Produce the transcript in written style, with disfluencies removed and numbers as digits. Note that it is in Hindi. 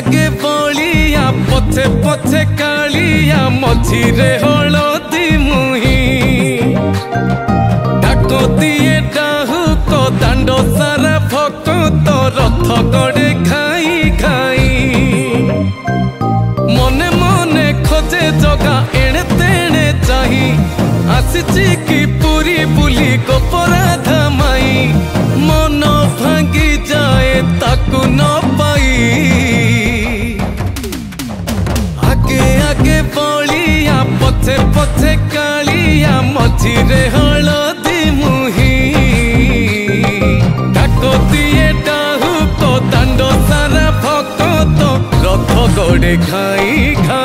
आगे बलिया पछे पछे कालिया मझिरे हलदी मुही डाक दिए डाहु को दांड सारा भक्त रथ गड़े खाई खाई मने मने खोजे जगा एणे तेणे चाही आसीची कि पूरी बुली गोपराधा माई मन भांगी जाए ताकू न पाई आगे आगे बलिया पछे पछे कालिया मझिरे हलदी मुही डाक दिए डाहु को दांड सारा भक्त रथ गड़े खाई खाई।